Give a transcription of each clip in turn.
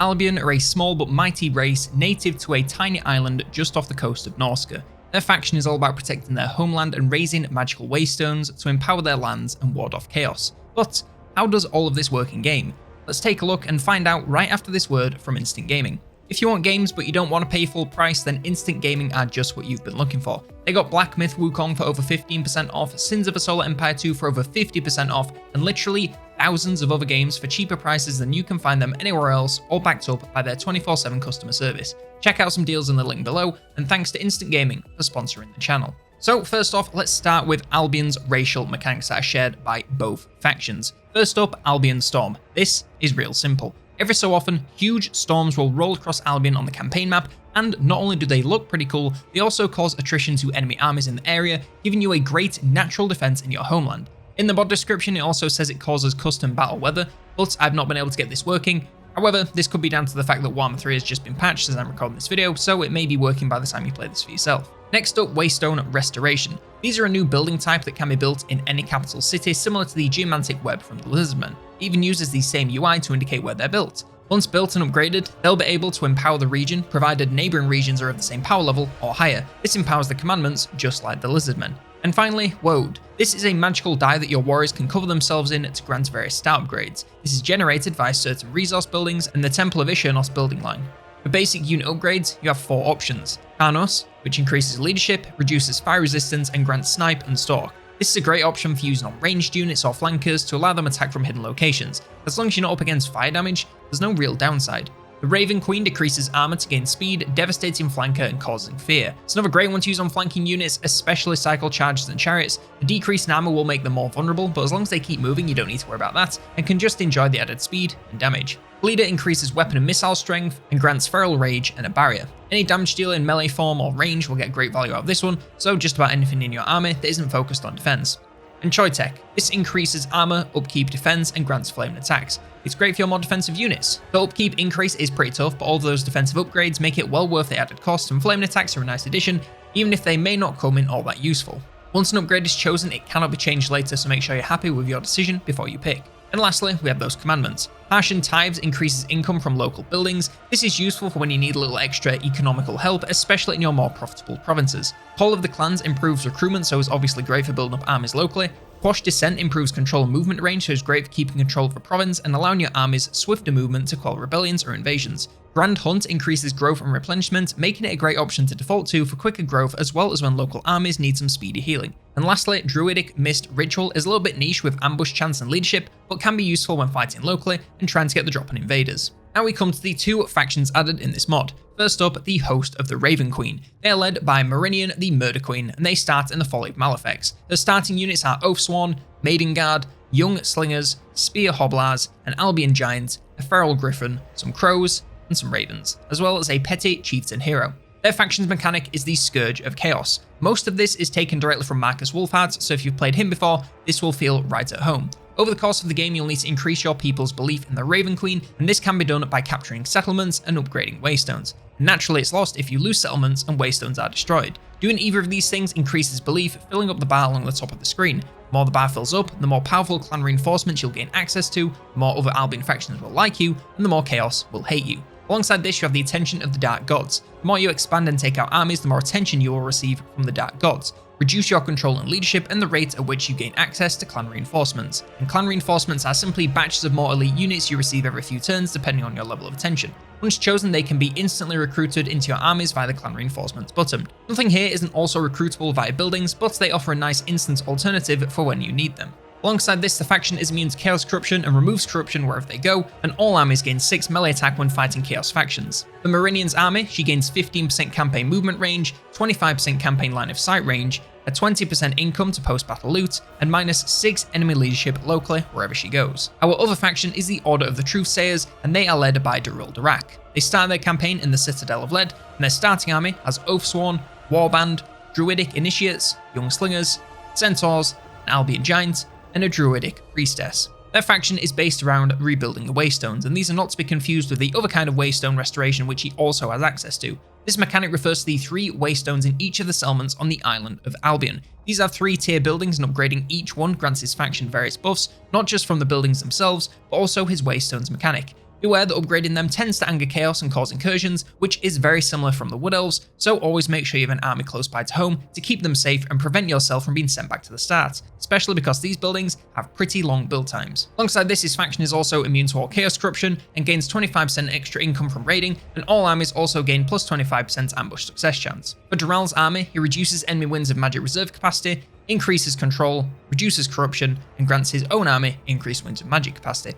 Albion are a small but mighty race native to a tiny island just off the coast of Norsca. Their faction is all about protecting their homeland and raising magical waystones to empower their lands and ward off chaos. But how does all of this work in game? Let's take a look and find out right after this word from Instant Gaming. If you want games but you don't want to pay full price, then Instant Gaming are just what you've been looking for. They got Black Myth Wukong for over 15% off, Sins of a Solar Empire 2 for over 50% off, and literally thousands of other games for cheaper prices than you can find them anywhere else, all backed up by their 24/7 customer service. Check out some deals in the link below, and thanks to Instant Gaming for sponsoring the channel. So first off, let's start with Albion's racial mechanics that are shared by both factions. First up, Albion Storm. This is real simple. Every so often, huge storms will roll across Albion on the campaign map, and not only do they look pretty cool, they also cause attrition to enemy armies in the area, giving you a great natural defense in your homeland. In the mod description, it also says it causes custom battle weather, but I've not been able to get this working. However, this could be down to the fact that Warhammer 3 has just been patched as I'm recording this video, so it may be working by the time you play this for yourself. Next up, Waystone Restoration. These are a new building type that can be built in any capital city, similar to the geomantic web from the Lizardmen. It even uses the same UI to indicate where they're built. Once built and upgraded, they'll be able to empower the region, provided neighbouring regions are of the same power level or higher. This empowers the commandments, just like the Lizardmen. And finally, Woad. This is a magical dye that your warriors can cover themselves in to grant various stat upgrades. This is generated via certain resource buildings and the Temple of Ishernos building line. For basic unit upgrades, you have 4 options. Karnos, which increases leadership, reduces fire resistance, and grants snipe and stalk. This is a great option for using on ranged units or flankers to allow them attack from hidden locations. As long as you're not up against fire damage, there's no real downside. The Raven Queen decreases armor to gain speed, devastating flanker, and causing fear. It's another great one to use on flanking units, especially cycle chargers and chariots. The decrease in armor will make them more vulnerable, but as long as they keep moving, you don't need to worry about that, and can just enjoy the added speed and damage. Bleeder increases weapon and missile strength, and grants feral rage and a barrier. Any damage dealer in melee form or range will get great value out of this one, so just about anything in your army that isn't focused on defense. And Choitek. This increases armor, upkeep, defense, and grants flamed attacks. It's great for your more defensive units. The upkeep increase is pretty tough, but all of those defensive upgrades make it well worth the added cost, and flamed attacks are a nice addition, even if they may not come in all that useful. Once an upgrade is chosen, it cannot be changed later, so make sure you're happy with your decision before you pick. And lastly, we have those commandments. Harsh and Tithes increases income from local buildings. This is useful for when you need a little extra economical help, especially in your more profitable provinces. Call of the Clans improves recruitment, so is obviously great for building up armies locally. Quash Descent improves control and movement range, so is great for keeping control of a province and allowing your armies swifter movement to quell rebellions or invasions. Grand Hunt increases growth and replenishment, making it a great option to default to for quicker growth as well as when local armies need some speedy healing. And lastly, Druidic Mist Ritual is a little bit niche with ambush chance and leadership, but can be useful when fighting locally and trying to get the drop on invaders. Now we come to the 2 factions added in this mod. First up, the host of the Raven Queen. They are led by Marinian, the Murder Queen, and they start in the Folly of Malefics. Their starting units are Oathsworn, Maiden Guard, Young Slingers, Spear Hobblers, an Albion Giant, a Feral Griffin, some Crows, and some Ravens, as well as a petty Chieftain hero. Their faction's mechanic is the Scourge of Chaos. Most of this is taken directly from Marcus Wolfhard, so if you've played him before, this will feel right at home. Over the course of the game, you'll need to increase your people's belief in the Raven Queen, and this can be done by capturing settlements and upgrading waystones. Naturally, it's lost if you lose settlements and waystones are destroyed. Doing either of these things increases belief, filling up the bar along the top of the screen. The more the bar fills up, the more powerful clan reinforcements you'll gain access to, the more other Albion factions will like you, and the more chaos will hate you. Alongside this, you have the attention of the Dark Gods. The more you expand and take out armies, the more attention you will receive from the Dark Gods. Reduce your control and leadership and the rate at which you gain access to clan reinforcements. And clan reinforcements are simply batches of more elite units you receive every few turns depending on your level of attention. Once chosen, they can be instantly recruited into your armies via the clan reinforcements button. Nothing here isn't also recruitable via buildings, but they offer a nice instant alternative for when you need them. Alongside this, the faction is immune to Chaos Corruption and removes corruption wherever they go, and all armies gain 6 melee attack when fighting Chaos factions. For Marinian's army, she gains 15% campaign movement range, 25% campaign line of sight range, a 20% income to post-battle loot, and -6 enemy leadership locally wherever she goes. Our other faction is the Order of the Truthsayers, and they are led by Darul Darak. They start their campaign in the Citadel of Lead, and their starting army has Oathsworn, Warband, Druidic Initiates, Young Slingers, Centaurs, an Albion Giant, and a Druidic Priestess. Their faction is based around rebuilding the Waystones, and these are not to be confused with the other kind of Waystone restoration which he also has access to. This mechanic refers to the 3 Waystones in each of the settlements on the island of Albion. These are 3-tier buildings, and upgrading each one grants his faction various buffs, not just from the buildings themselves, but also his Waystones mechanic. Beware that upgrading them tends to anger chaos and cause incursions, which is very similar from the Wood Elves, so always make sure you have an army close by to home to keep them safe and prevent yourself from being sent back to the start, especially because these buildings have pretty long build times. Alongside this, his faction is also immune to all chaos corruption and gains 25% extra income from raiding, and all armies also gain plus 25% ambush success chance. For Dural's army, he reduces enemy wins of magic reserve capacity, increases control, reduces corruption, and grants his own army increased wins of magic capacity.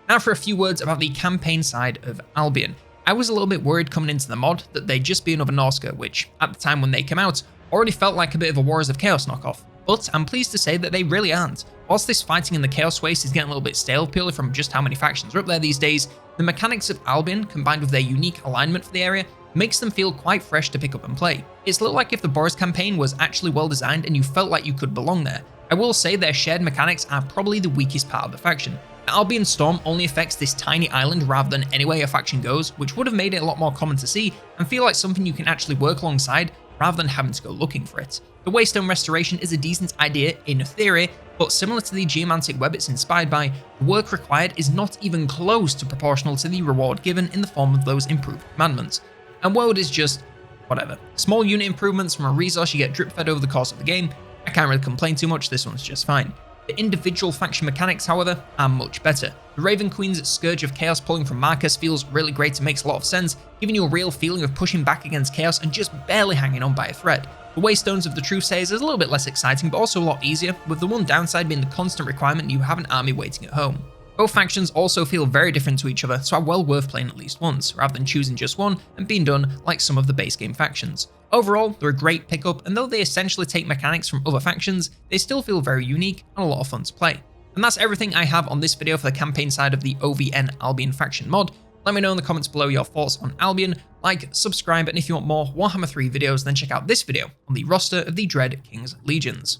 Now for a few words about the campaign side of Albion. I was a little bit worried coming into the mod that they'd just be another Norsca, which, at the time when they came out, already felt like a bit of a Wars of Chaos knockoff, but I'm pleased to say that they really aren't. Whilst this fighting in the Chaos Waste is getting a little bit stale purely from just how many factions are up there these days, the mechanics of Albion, combined with their unique alignment for the area, makes them feel quite fresh to pick up and play. It's a little like if the Boris campaign was actually well designed and you felt like you could belong there. I will say their shared mechanics are probably the weakest part of the faction. Albion Storm only affects this tiny island rather than any way a faction goes, which would have made it a lot more common to see and feel like something you can actually work alongside rather than having to go looking for it. The Waystone Restoration is a decent idea in theory, but similar to the geomantic web it's inspired by, the work required is not even close to proportional to the reward given in the form of those improved commandments. And World is just whatever. Small unit improvements from a resource you get drip fed over the course of the game. I can't really complain too much, this one's just fine. The individual faction mechanics, however, are much better. The Raven Queen's Scourge of Chaos pulling from Marcus feels really great and makes a lot of sense, giving you a real feeling of pushing back against chaos and just barely hanging on by a thread. The Waystones of the Truthsayers is a little bit less exciting, but also a lot easier, with the one downside being the constant requirement you have an army waiting at home. Both factions also feel very different to each other, so are well worth playing at least once, rather than choosing just one and being done like some of the base game factions. Overall, they're a great pickup, and though they essentially take mechanics from other factions, they still feel very unique and a lot of fun to play. And that's everything I have on this video for the campaign side of the OVN Albion faction mod. Let me know in the comments below your thoughts on Albion, like, subscribe, and if you want more Warhammer 3 videos, then check out this video on the roster of the Dread King's Legions.